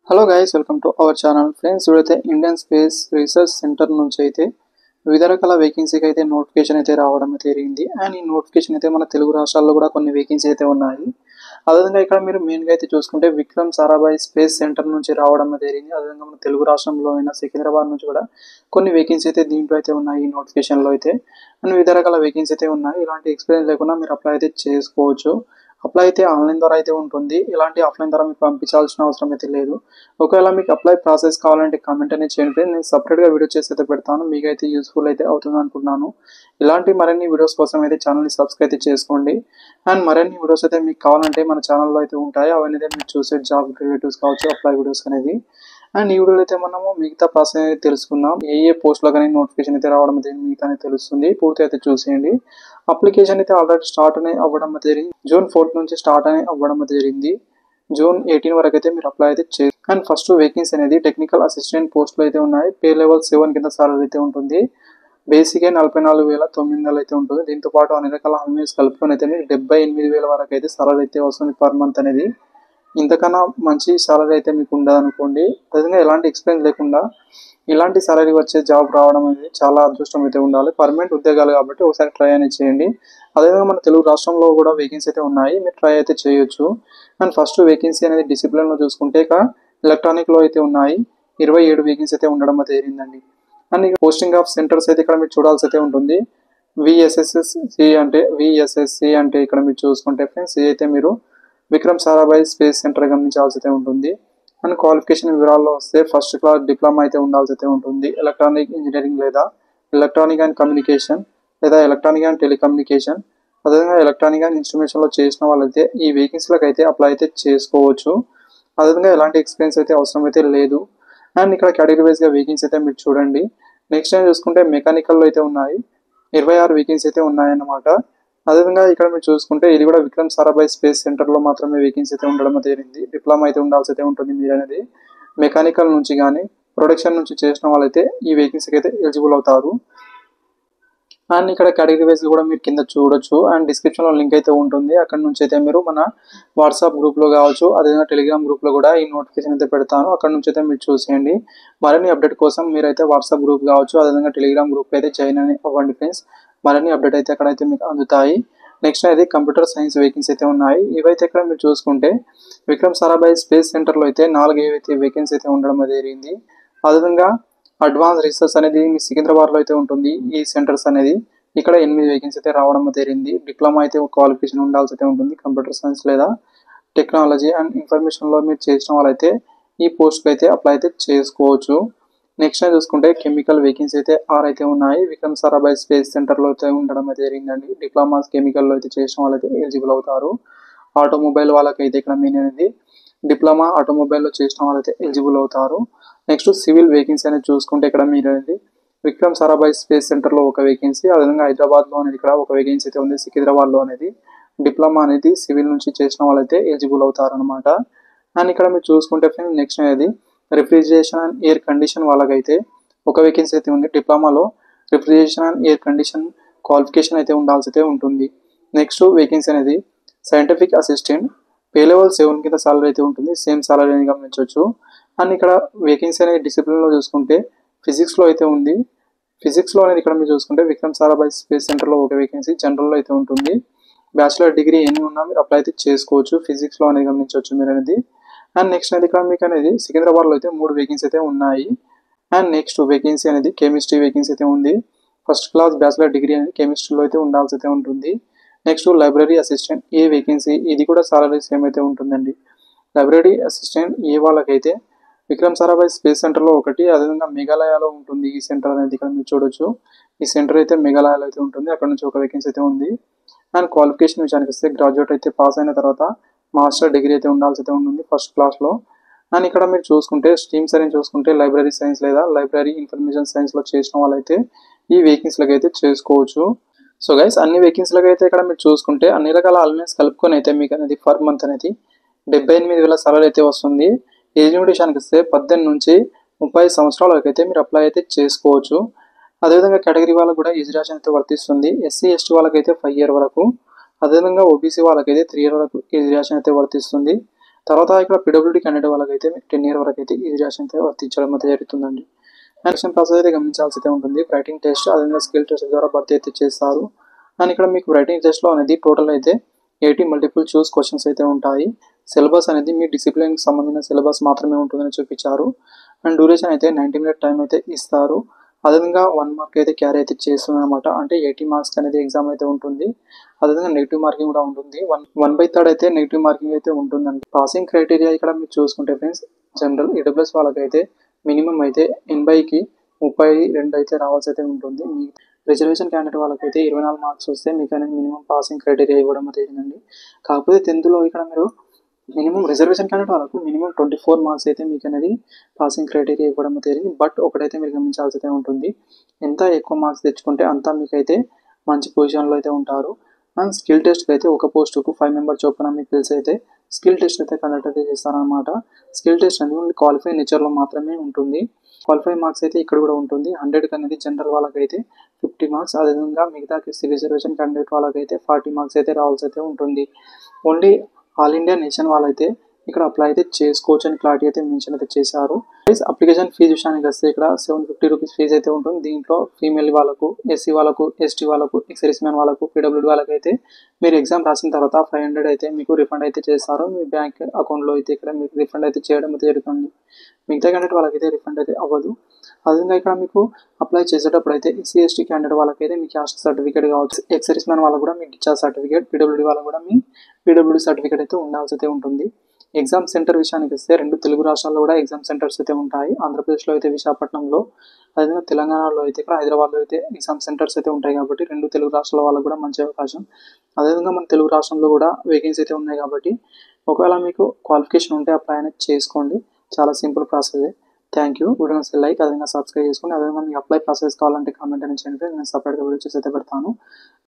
Hello guys, welcome to our channel. Friends, ఇప్పుడైతే Indian space research centre నుంచి అయితే వివిధ రకాల వేకెన్సీకి అయితే నోటిఫికేషన్ అయితే రావడం అయితే జరిగింది. అండ్ ఈ నోటిఫికేషన్ అయితే మన తెలుగు రాష్ట్రాల్లో కూడా కొన్ని వేకెన్సీ అయితే ఉన్నాయి. అదేవిధంగా ఇక్కడ మీరు మెయిన్గా అయితే చూసుకుంటే విక్రమ్ సారాభాయ్ స్పేస్ సెంటర్ నుంచి రావడం అయితే జరిగింది. అదేవిధంగా మన తెలుగు రాష్ట్రంలో అయిన సికింద్రాబాద్ నుంచి కూడా కొన్ని వేకెన్సీ అయితే దీంట్లో అయితే ఉన్నాయి ఈ నోటిఫికేషన్లో అయితే. అండ్ వివిధ రకాల వేకెన్సీ అయితే ఉన్నాయి. ఇలాంటి ఎక్స్పీరియన్స్ లేకుండా మీరు అప్లై అయితే చేసుకోవచ్చు. అప్లై అయితే ఆన్లైన్ ద్వారా అయితే ఉంటుంది. ఇలాంటి ఆఫ్లైన్ ద్వారా మీకు పంపించాల్సిన అవసరం అయితే లేదు. ఒకవేళ మీకు అప్లై ప్రాసెస్ కావాలంటే కామెంట్ అనేది చేయండి. నేను సపరేట్గా వీడియో చేసి అయితే పెడతాను. మీకు అయితే యూస్ఫుల్ అయితే అవుతుంది అనుకుంటున్నాను. ఇలాంటి మరిన్ని వీడియోస్ కోసం అయితే ఛానల్ని సబ్స్క్రైబ్ అయితే చేసుకోండి. అండ్ మరిన్ని వీడియోస్ అయితే మీకు కావాలంటే మన ఛానల్లో అయితే ఉంటాయి. అవన్నీ అయితే మీరు చూసే జాబ్ రిలేటివ్స్ కావచ్చు, అప్లై వీడియోస్ అనేది. అండ్ ఈ వీడియోలో అయితే మనము మిగతా ప్రాసెస్ అనేది తెలుసుకుందాం. ఏ పోస్ట్లో కానీ నోటిఫికేషన్ అయితే రావడం అయితే మిగతా అనేది తెలుస్తుంది. పూర్తి అయితే చూసేయండి. అప్లికేషన్ అయితే ఆల్రెడీ స్టార్ట్ అని అవ్వడం అయితే జరిగింది. June 4 నుంచి స్టార్ట్ అని అవ్వడం అయితే జరిగింది. June 18 వరకు అయితే మీరు అప్లై అయితే చేయాలి. అండ్ ఫస్ట్ వేకెన్సీ అనేది టెక్నికల్ అసిస్టెంట్ పోస్టులు అయితే ఉన్నాయి. పే లెవెల్ 7 కింద సాలరీ అయితే ఉంటుంది. బేసిక్ 44,900 అయితే ఉంటుంది. దీంతో పాటు అన్ని రకాల హామీస్ కలుపుకొని అయితే మీకు 78,000 వరకు అయితే సాలరీ అయితే వస్తుంది పర్ మంత్ అనేది. ఇంతకన్నా మంచి సాలరీ అయితే మీకు ఉండదు అనుకోండి. అదేవిధంగా ఎలాంటి ఎక్స్పీరియన్స్ లేకుండా ఇలాంటి సాలరీ వచ్చే జాబ్ రావడం అనేది చాలా అదృష్టం అయితే ఉండాలి. పర్మనెంట్ ఉద్యోగాలు కాబట్టి ఒకసారి ట్రై అనేది చేయండి. అదేవిధంగా మన తెలుగు రాష్ట్రంలో కూడా వేకెన్సీ అయితే ఉన్నాయి. మీరు ట్రై అయితే చేయొచ్చు. అండ్ ఫస్ట్ వేకెన్సీ అనేది డిసిప్లిన్లో చూసుకుంటే ఇక ఎలక్ట్రానిక్లో అయితే ఉన్నాయి. 27 వేకెన్సీ అయితే ఉండడం అయితే జరిగిందండి. అండ్ పోస్టింగ్ ఆఫ్ సెంటర్స్ అయితే ఇక్కడ మీరు చూడాల్సి అయితే ఉంటుంది. విఎస్ఎస్సి అంటే ఇక్కడ మీరు చూసుకుంటే ఫ్రెండ్స్, ఇది అయితే మీరు విక్రమ్ సారాభాయ్ స్పేస్ సెంటర్ గమనించాల్సి అయితే ఉంటుంది. అండ్ క్వాలిఫికేషన్ వివరాల్లో వస్తే ఫస్ట్ క్లాస్ డిప్లొమా అయితే ఉండాల్సి అయితే ఉంటుంది. ఎలక్ట్రానిక్ ఇంజనీరింగ్ లేదా ఎలక్ట్రానిక్ అండ్ కమ్యూనికేషన్ లేదా ఎలక్ట్రానిక్ అండ్ టెలికమ్యూనికేషన్, అదేవిధంగా ఎలక్ట్రానిక్ అండ్ ఇన్స్ట్రుమెంట్స్లో చేసిన వాళ్ళైతే ఈ వేకెన్సీలకు అయితే అప్లై అయితే చేసుకోవచ్చు. అదేవిధంగా ఎలాంటి ఎక్స్పీరియన్స్ అయితే అవసరం అయితే లేదు. అండ్ ఇక్కడ కేటగిరీ వైజ్గా వేకెన్సీ అయితే మీరు చూడండి. నెక్స్ట్ టైం చూసుకుంటే మెకానికల్లో అయితే ఉన్నాయి. 26 వేకెన్సీ అయితే ఉన్నాయన్నమాట. అదేవిధంగా ఇక్కడ మీరు చూసుకుంటే ఇది కూడా విక్రమ్ సారాభాయ్ స్పేస్ సెంటర్లో మాత్రమే వేకెన్సీ అయితే ఉండడం జరిగింది. డిప్లొమా అయితే ఉండాల్సి అయితే ఉంటుంది. మీరు అనేది మెకానికల్ నుంచి కానీ ప్రొడక్షన్ నుంచి చేసిన వాళ్ళైతే ఈ వేకెన్సీకి అయితే ఎలిజిబుల్ అవుతారు. అండ్ ఇక్కడ కేటగిరీ వైజ్ కూడా మీరు కింద చూడొచ్చు. అండ్ డిస్క్రిప్షన్లో లింక్ అయితే ఉంటుంది. అక్కడ నుంచి అయితే మీరు మన వాట్సాప్ గ్రూప్లో కావచ్చు, అదేవిధంగా టెలిగ్రామ్ గ్రూప్లో కూడా ఈ నోటిఫికేషన్ అయితే పెడతాను. అక్కడ నుంచి అయితే మీరు చూసేయండి. మరిన్ని అప్డేట్ కోసం మీరైతే వాట్సాప్ గ్రూప్ కావచ్చు, అదేవిధంగా టెలిగ్రామ్ గ్రూప్ అయితే జాయిన్ అని అవ్వండి ఫ్రెండ్స్. మరిన్ని అప్డేట్ అయితే అక్కడైతే మీకు అందుతాయి. నెక్స్ట్ అనేది కంప్యూటర్ సైన్స్ వేకెన్సీ అయితే ఉన్నాయి. ఇవైతే ఇక్కడ మీరు చూసుకుంటే విక్రమ్ సారాభాయ్ స్పేస్ సెంటర్లో అయితే 4 ఏవైతే వేకెన్సీ అయితే ఉండడం జరిగింది. అదేవిధంగా అడ్వాన్స్ రీసెర్చ్ అనేది మీ సికింద్రాబాద్లో అయితే ఉంటుంది. ఈ సెంటర్స్ అనేది ఇక్కడ 8 వేకెన్సీ అయితే రావడం జరిగింది. డిప్లొమా అయితే క్వాలిఫికేషన్ ఉండాల్సి అయితే ఉంటుంది. కంప్యూటర్ సైన్స్ లేదా టెక్నాలజీ అండ్ ఇన్ఫర్మేషన్లో మీరు చేసిన వాళ్ళైతే ఈ పోస్ట్కి అయితే అప్లై అయితే చేసుకోవచ్చు. నెక్స్ట్ టైం చూసుకుంటే కెమికల్ వేకెన్సీ అయితే 6 అయితే ఉన్నాయి. విక్రమ్ సారాభాయ్ స్పేస్ సెంటర్లో అయితే ఉండడం అయితే జరిగిందండి. డిప్లొమాస్ కెమికల్లో అయితే చేసిన వాళ్ళైతే ఎలిజిబుల్ అవుతారు. ఆటోమొబైల్ వాళ్ళకైతే ఇక్కడ మెయిన్ అనేది డిప్లొమా ఆటోమొబైల్లో చేసిన వాళ్ళైతే ఎలిజిబుల్ అవుతారు. నెక్స్ట్ సివిల్ వేకెన్సీ అనేది చూసుకుంటే ఇక్కడ మీరు అనేది విక్రమ్ సారాభాయ్ స్పేస్ సెంటర్లో ఒక వేకెన్సీ, అదేవిధంగా హైదరాబాద్లో అనేది ఇక్కడ ఒక వేకెన్సీ అయితే ఉంది. సికింద్రాబాద్లో అనేది డిప్లొమా అనేది సివిల్ నుంచి చేసిన వాళ్ళైతే ఎలిజిబుల్ అవుతారు అనమాట. అండ్ ఇక్కడ మీరు చూసుకుంటే ఫ్రెండ్స్ నెక్స్ట్ అనేది రిఫ్రిజిరేషన్ అండ్ ఎయిర్ కండిషన్ వాళ్ళకైతే ఒక వేకెన్సీ అయితే ఉంది. డిప్లొమాలో refrigeration and air condition qualification అయితే ఉండాల్సి అయితే ఉంటుంది. నెక్స్ట్ వేకెన్సీ అనేది సైంటిఫిక్ అసిస్టెంట్, పే లెవెల్ 7 కింద సాలరీ అయితే ఉంటుంది. సేమ్ సాలరీ అని గమనించవచ్చు. అండ్ ఇక్కడ వేకెన్సీ అనేది డిసిప్లిన్లో చూసుకుంటే ఫిజిక్స్లో అయితే ఉంది. ఫిజిక్స్లో అనేది ఇక్కడ మీరు చూసుకుంటే విక్రమ్ సారాభాయ్ స్పేస్ సెంటర్లో ఒక వేకెన్సీ జనరల్లో అయితే ఉంటుంది. బ్యాచిలర్ డిగ్రీ ఎన్ని ఉన్నా మీరు అప్లై అయితే చేసుకోవచ్చు. ఫిజిక్స్లో అనేది గమనించవచ్చు మీరు అనేది. అండ్ నెక్స్ట్ అనేది ఇక్కడ మీకు అనేది సికింద్రాబాద్లో అయితే 3 వేకెన్సీ అయితే ఉన్నాయి. అండ్ నెక్స్ట్ వేకెన్సీ అనేది కెమిస్ట్రీ వేకెన్సీ అయితే ఉంది. ఫస్ట్ క్లాస్ బ్యాచిలర్ డిగ్రీ అనేది కెమిస్ట్రీలో అయితే ఉండాల్సి అయితే ఉంటుంది. నెక్స్ట్ లైబ్రరీ అసిస్టెంట్ ఏ వేకెన్సీ, ఇది కూడా సాలరీ సేమ్ అయితే ఉంటుందండి. లైబ్రరీ అసిస్టెంట్ ఏ వాళ్ళకైతే విక్రమ్ సారాభాయ్ స్పేస్ సెంటర్లో ఒకటి, అదేవిధంగా మేఘాలయలో ఉంటుంది ఈ సెంటర్ అనేది. ఇక్కడ మీరు చూడొచ్చు. ఈ సెంటర్ అయితే మేఘాలయలో అయితే ఉంటుంది. అక్కడ నుంచి ఒక వేకెన్సీ అయితే ఉంది. అండ్ క్వాలిఫికేషన్ విషయానికి వస్తే గ్రాడ్యుయేట్ అయితే పాస్ అయిన తర్వాత మాస్టర్ డిగ్రీ అయితే ఉండాల్సి అయితే ఉంటుంది ఫస్ట్ క్లాస్లో. అండ్ ఇక్కడ మీరు చూసుకుంటే స్ట్రీమ్స్ అని చూసుకుంటే లైబ్రరీ సైన్స్ లేదా లైబ్రరీ ఇన్ఫర్మేషన్ సైన్స్లో చేసిన వాళ్ళైతే ఈ వేకెన్సీలకు అయితే చేసుకోవచ్చు. సో గైస్, అన్ని వేకెన్సీలకు అయితే ఇక్కడ మీరు చూసుకుంటే అన్ని రకాల అలవెన్స్ కలుపుకొని అయితే మీకు అనేది పర్ మంత్ అనేది 78,000 సాలరీ అయితే వస్తుంది. ఏజ్ లిమిటేషన్కి వస్తే 18 నుంచి 30 సంవత్సరాల వరకు అయితే మీరు అప్లై అయితే చేసుకోవచ్చు. అదేవిధంగా కేటగిరీ వాళ్ళకు కూడా ఏజ్ రిలాక్సేషన్ అయితే వర్తిస్తుంది. ఎస్సీ ఎస్టీ వాళ్ళకైతే 5 years వరకు, అదేవిధంగా ఓబీసీ వాళ్ళకైతే 3 years వరకు ఏజ్ రిలాక్సేషన్ అయితే వర్తిస్తుంది. తర్వాత ఇక్కడ పీడబ్ల్యూడీ క్యాండిడేట్ వాళ్ళకైతే మీకు 10 ఇయర్ వరకు అయితే ఈ రిలాక్సేషన్ అయితే వర్తించడం అయితే జరుగుతుందండి. ఎలక్షన్ ప్రాసెస్ అయితే గమనించాల్సి అయితే ఉంటుంది. రైటింగ్ టెస్ట్ అదేవిధంగా స్కిల్ టెస్ట్ ద్వారా భర్తీ అయితే చేస్తారు. అండ్ ఇక్కడ మీకు రైటింగ్ టెస్ట్లో అనేది టోటల్ అయితే 80 మల్టిపుల్ చూస్ క్వశ్చన్స్ అయితే ఉంటాయి. సిలబస్ అనేది మీ డిసిప్లిన్కి సంబంధించిన సిలబస్ మాత్రమే ఉంటుందని చూపించారు. అండ్ డ్యూరేషన్ అయితే 90 మినిట్ టైం అయితే ఇస్తారు. అదేవిధంగా 1 మార్క్ అయితే క్యారీ అయితే చేస్తుంది అనమాట. అంటే 80 మార్క్స్ అనేది ఎగ్జామ్ అయితే ఉంటుంది. అదేవిధంగా నెగిటివ్ మార్కింగ్ కూడా ఉంటుంది. 1/3 అయితే నెగిటివ్ మార్కింగ్ అయితే ఉంటుందండి. పాసింగ్ క్రైటీరియా ఇక్కడ మీరు చూసుకుంటే ఫ్రెండ్స్, జనరల్ ఈడబ్ల్యూఎస్ వాళ్ళకైతే మినిమం అయితే 80కి 32 అయితే రావాల్సి అయితే ఉంటుంది. మీ రిజర్వేషన్ క్యాండిడేట్ వాళ్ళకైతే 24 మార్క్స్ వస్తే మీకు అనేది మినిమం పాసింగ్ క్రైటీరియా ఇవ్వడం జరిగిందండి. కాకపోతే 10th ఇక్కడ మీరు మినిమం రిజర్వేషన్ క్యాండిడేట్ వాళ్ళకు మినిమం 24 మార్క్స్ అయితే మీకు అనేది పాసింగ్ క్రైటీరియా ఇవ్వడం జరిగింది. బట్ ఒకటైతే మీరు గమనించాల్సి అయితే ఉంటుంది, ఎంత ఎక్కువ మార్క్స్ తెచ్చుకుంటే అంతా మీకైతే మంచి పొజిషన్లో అయితే ఉంటారు. అండ్ స్కిల్ టెస్ట్కి అయితే ఒక పోస్టుకు 5 మెంబర్ చొప్పున మీకు తెలిసి అయితే స్కిల్ టెస్ట్ అయితే కండక్ట్ అయితే చేస్తారనమాట. స్కిల్ టెస్ట్ అనేది ఓన్లీ క్వాలిఫై నేచర్లో మాత్రమే ఉంటుంది. క్వాలిఫై మార్క్స్ అయితే ఇక్కడ కూడా ఉంటుంది. 100కి అనేది జనరల్ వాళ్ళకైతే 50 మార్క్స్, అదేవిధంగా మిగతా రిజర్వేషన్ క్యాండిడేట్ వాళ్ళకైతే 40 మార్క్స్ అయితే రావాల్సి అయితే ఉంటుంది. ఓన్లీ ఆల్ ఇండియా నేషన్ వాళ్ళైతే ఇక్కడ అప్లై అయితే చేసుకోవచ్చు అని క్లారిటీ అయితే మెన్షన్ అయితే చేశారు. అప్లికేషన్ ఫీజు విషయానికి వస్తే ఇక్కడ 750 రూపీస్ ఫీజు అయితే ఉంటుంది. దీంట్లో ఫీమేల్ వాళ్ళకు, ఎస్సీ వాళ్ళకు, ఎస్టీ వాళ్ళకు, ఎక్సైజ్ మ్యాన్ వాళ్ళకు, పీడబ్ల్యూడీ వాళ్ళకి అయితే మీరు ఎగ్జామ్ రాసిన తర్వాత 500 అయితే మీకు రిఫండ్ అయితే చేస్తారు. మీ బ్యాంక్ అకౌంట్లో అయితే ఇక్కడ మీకు రిఫండ్ అయితే చేయడం అయితే జరుగుతుంది. మిగతా క్యాండిడేట్ వాళ్ళకైతే రిఫండ్ అయితే అవ్వదు. అదేవిధంగా ఇక్కడ మీకు అప్లై చేసేటప్పుడు అయితే ఎస్సీ ఎస్టీ క్యాండిడేట్ వాళ్ళకైతే మీ క్యాస్ట్ సర్టిఫికేట్ కావచ్చు, ఎక్సైజ్ మ్యాన్ వాళ్ళకు కూడా మీ డిశ్చార్జ్ సర్టిఫికేట్, పీడబ్ల్యూడీ వాళ్ళకు కూడా మీ పీడబ్ల్యూడీ సర్టిఫికేట్ అయితే ఉండాల్సి అయితే ఉంటుంది. ఎగ్జామ్ సెంటర్ విషయానికి వస్తే 2 తెలుగు రాష్ట్రాల్లో కూడా ఎగ్జామ్ సెంటర్స్ అయితే ఉంటాయి. ఆంధ్రప్రదేశ్లో అయితే విశాఖపట్నంలో, అదేవిధంగా తెలంగాణలో అయితే ఇక్కడ హైదరాబాద్లో అయితే ఎగ్జామ్ సెంటర్స్ అయితే ఉంటాయి కాబట్టి 2 తెలుగు రాష్ట్రాల వాళ్ళకు కూడా మంచి అవకాశం. అదేవిధంగా మన తెలుగు రాష్ట్రంలో కూడా వేకెన్సీ అయితే ఉన్నాయి కాబట్టి ఒకవేళ మీకు క్వాలిఫికేషన్ ఉంటే అప్లై అనేది చేసుకోండి. చాలా simple process. Thank you. Video like, అదేవిధంగా సబ్స్క్రైబ్ చేసుకోండి. అదేవిధంగా మీకు అప్లై ప్రాసెస్ కావాలంటే కామెంట్ అనేది చేయండి. నేను సపరేట్గా వీడియో చేసి అయితే పెడతాను.